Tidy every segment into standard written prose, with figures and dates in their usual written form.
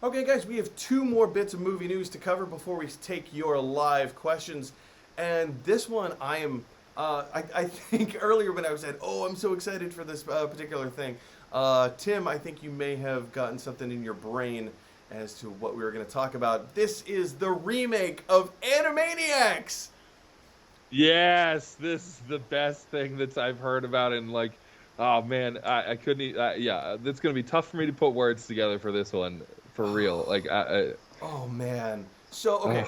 Okay, guys, we have two more bits of movie news to cover before we take your live questions. And this one, I think earlier when I was said, oh, I'm so excited for this particular thing. Tim, I think you may have gotten something in your brain as to what we were going to talk about. This is the remake of Animaniacs. Yes, this is the best thing that I've heard about in like, oh man, I couldn't. Yeah, it's gonna be tough for me to put words together for this one for real. Oh man. So Uh, okay,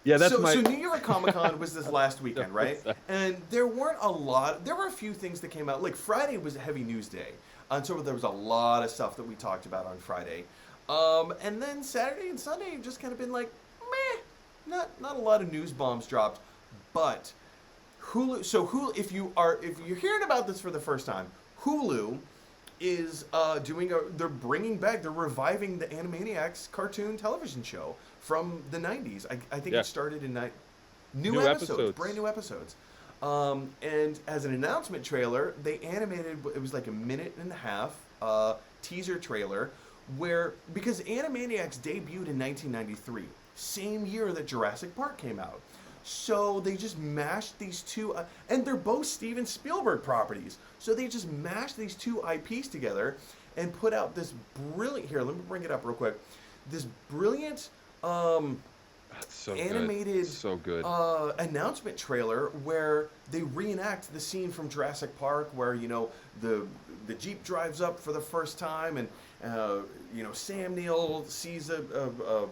yeah, that's so my. New York Comic Con was this last No, weekend, right? what's that? And there weren't a lot. There were a few things that came out. Like Friday was a heavy news day, and so there was a lot of stuff that we talked about on Friday. And then Saturday and Sunday have just kind of been like, meh, not a lot of news bombs dropped, but Hulu. So Hulu, if you're hearing about this for the first time, Hulu is they're bringing back, they're reviving the Animaniacs cartoon television show from the 90s. I think Yeah, it started in new new episodes, brand episodes. new episodes. And as an announcement trailer, they animated, it was like a minute and a half teaser trailer where, because Animaniacs debuted in 1993, same year that Jurassic Park came out. So they just mashed these two, and they're both Steven Spielberg properties. So they just mashed these two IPs together and put out this brilliant. Here, let me bring it up real quick. This brilliant That's so good, animated so good. announcement trailer where they reenact the scene from Jurassic Park, where the Jeep drives up for the first time, and Sam Neill sees a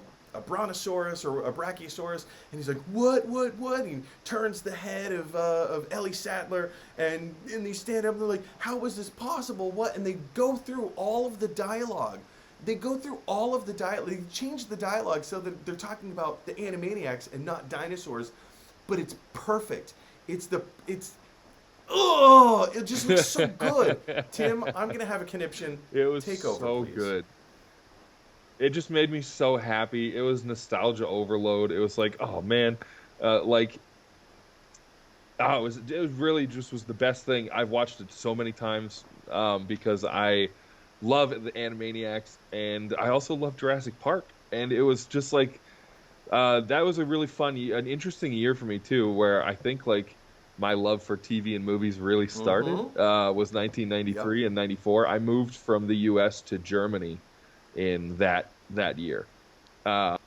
brontosaurus or a brachiosaurus, and he's like, what? And he turns the head of Ellie Sattler, and they stand up and they're like, how was this possible? What? And they go through all of the dialogue. They go through all of the dialogue. They change the dialogue so that they're talking about the Animaniacs and not dinosaurs, but it's perfect. It's oh, it just looks so good. Tim, I'm gonna have a conniption. It was Take over, so please. good. It just made me so happy. It was nostalgia overload. It was like, oh man, like it was really just was the best thing. I've watched it so many times because I love the Animaniacs and I also love Jurassic Park. And it was just like that was a really an interesting year for me too, where I think like my love for TV and movies really started Mm-hmm. was Yep. 1993 and 94. I moved from the U.S. to Germany in that year. Uh,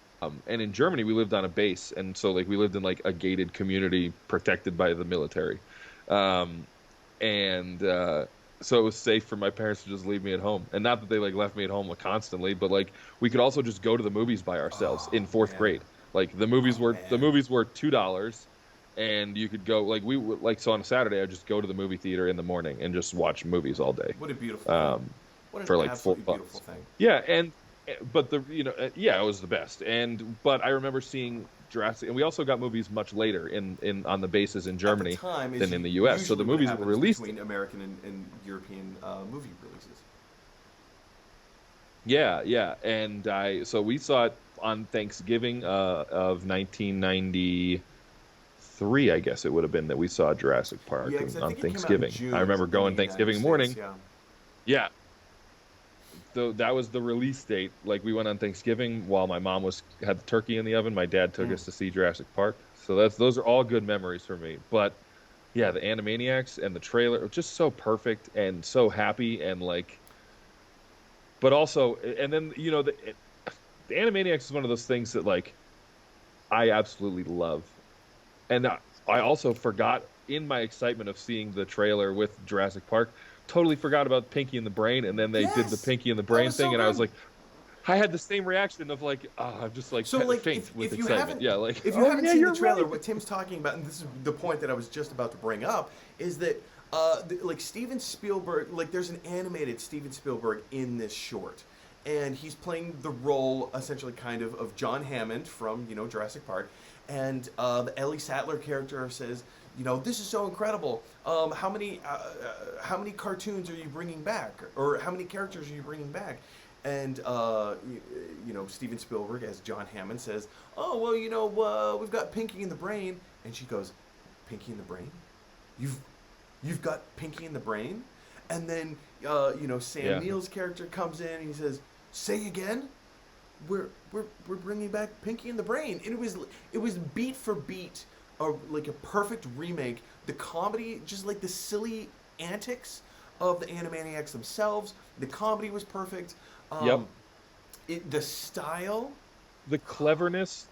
and in Germany, we lived on a base, and so like we lived in like a gated community protected by the military, um, and so it was safe for my parents to just leave me at home. And not that they like left me at home like, constantly, but like we could also just go to the movies by ourselves Oh in fourth man. grade. Like Oh the man. movies were $2, and you could go like like so on a Saturday I'd just go to the movie theater in the morning and just watch movies all day. What a beautiful thing. Um, What an for like four absolutely beautiful bucks. thing. Yeah, and but yeah, it was the best. And but I remember seeing Jurassic, and we also got movies much later in on the bases in At the Germany time is than in the U.S. So the usually what movies were happens released. between American and European movie releases. Yeah, yeah, and I so we saw it on Thanksgiving of 1993. I guess it would have been that we saw Jurassic Yeah, Park because I on think it came out in Thanksgiving. I June remember in the going United Thanksgiving States. morning. Yeah. Yeah, so that was the release date. Like we went on Thanksgiving while my mom was had the turkey in the oven. My dad took Mm. us to see Jurassic Park. So those are all good memories for me. But yeah, the Animaniacs and the trailer are just so perfect and so happy and like, but also, and then the Animaniacs is one of those things that like I absolutely love. And I also forgot in my excitement of seeing the trailer with Jurassic Park, totally forgot about Pinky and the Brain. And then they did the Yes, Pinky and the that Brain was so thing, and I was good. like, I had the same reaction of like, I'm just like So like faint with if you excitement. haven't Yeah, like, if you oh haven't yeah, seen the you're trailer, right. what Tim's talking about, and this is the point that I was just about to bring up, is that like Steven Spielberg, like there's an animated Steven Spielberg in this short, and he's playing the role essentially kind of John Hammond from Jurassic Park, and the Ellie Sattler character says, this is so incredible. How many cartoons are you bringing back, or how many characters are you bringing back? And Steven Spielberg as John Hammond says, "Oh well, we've got Pinky in the Brain," and she goes, "Pinky in the Brain? You've you've got Pinky in the Brain?" And then Sam Yeah, Neill's character comes in and he says, "Say again." we're bringing back Pinky and the Brain, and it was beat for beat, like a perfect remake. The comedy, just like the silly antics of the Animaniacs themselves, the comedy was perfect. Yep. Um, the style, The cleverness,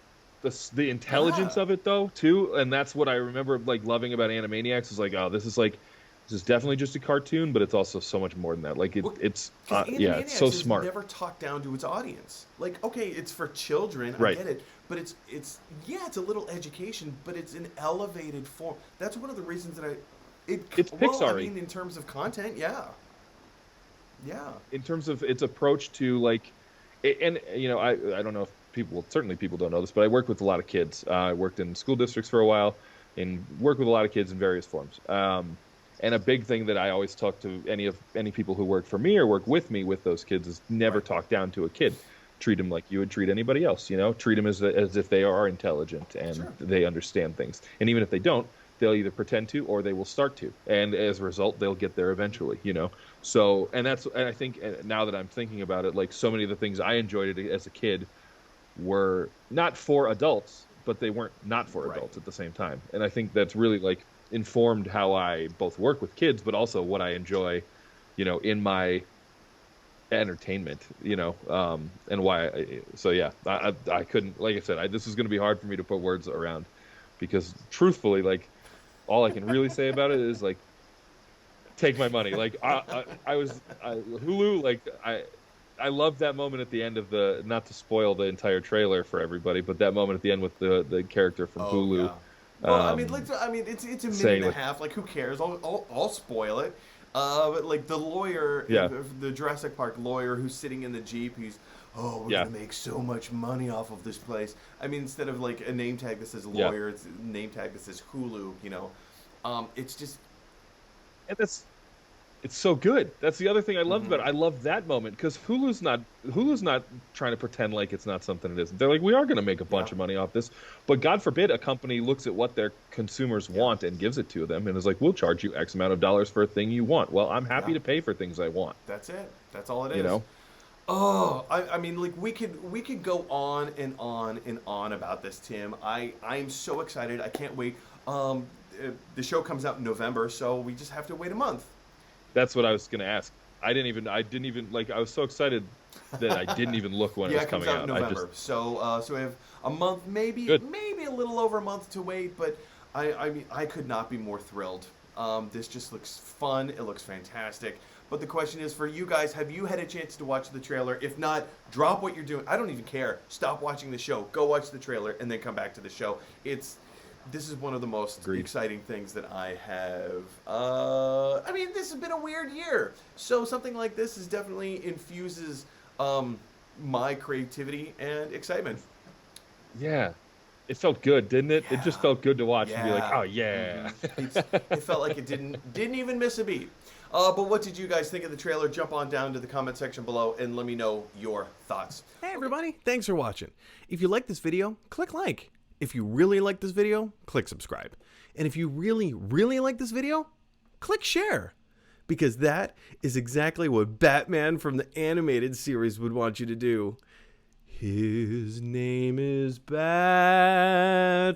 the intelligence yeah, of it though too, and that's what I remember like loving about Animaniacs is like, oh, this is definitely just a cartoon, but it's also so much more than that. Like well, it's because yeah, it's so Animaniacs has smart. never talked down to its audience. Like, okay, it's for children, I Right. get it, but it's yeah, it's a little education, but it's an elevated form. That's one of the reasons that It's well, I Pixar-y mean, in terms of content, yeah, yeah, in terms of its approach to like, and you know, I don't know if people, certainly people don't know this, but I worked with a lot of kids. I worked in school districts for a while and worked with a lot of kids in various forms. And a big thing that I always talk to any people who work for me or work with me with those kids is never right, talk down to a kid. Treat them like you would treat anybody else. You know, treat them as if they are intelligent and sure, they understand things. And even if they don't, they'll either pretend to or they will start to. And as a result, they'll get there eventually. You know, so and I think now that I'm thinking about it, like so many of the things I enjoyed as a kid were not for adults, but they weren't not for right. adults at the same time. And I think that's really like informed how I both work with kids, but also what I enjoy, you know, in my entertainment, you know, and why. So yeah, I couldn't, like I said, this is going to be hard for me to put words around because truthfully, like all I can really say about it is like, take my money. Like Hulu, like I loved that moment at the end of the, not to spoil the entire trailer for everybody, but that moment at the end with the character from Oh Hulu, yeah. Well, I mean, um, it's a minute saying and a like, half. Like, who cares? I'll spoil it. But like the lawyer, yeah, the Jurassic Park lawyer who's sitting in the jeep, he's, oh, we're yeah, gonna make so much money off of this place. I mean, instead of like a name tag that says yeah, lawyer, it's a name tag that says Hulu. You know, it's just. and that's it's so good. That's the other thing I loved about Mhm. it. I love that moment because Hulu's not trying to pretend like it's not something it isn't. They're like, we are going to make a Yeah, bunch of money off this, but God forbid a company looks at what their consumers yeah, want and gives it to them and is like, we'll charge you X amount of dollars for a thing you want. Well, I'm happy yeah. to pay for things I want. That's it. That's all it You is. know? Oh, I mean, like we could go on and on and on about this, Tim. I'm so excited. I can't wait. The show comes out in November, so we just have to wait a month. That's what I was going to ask. I didn't even like. I was so excited that I didn't even look when it Yeah, was it comes coming out in out. I just November. So we have a month, good. maybe a little over a month to wait. But I mean, I could not be more thrilled. This just looks fun. It looks fantastic. But the question is for you guys: have you had a chance to watch the trailer? If not, drop what you're doing. I don't even care. Stop watching the show. Go watch the trailer and then come back to the show. This is one of the most Agreed. exciting things that I have. I mean, this has been a weird year, so something like this is definitely infuses my creativity and excitement. Yeah, it felt good, didn't it? It just Yeah, felt good to watch and be like, yeah. oh yeah. It felt like it didn't even miss a beat. But what did you guys think of the trailer? Jump on down to the comment section below and let me know your thoughts. Hey everybody, thanks for watching. If you like this video, click like. If you really like this video, click subscribe. And if you really, really like this video, click share. Because that is exactly what Batman from the animated series would want you to do. His name is Batman.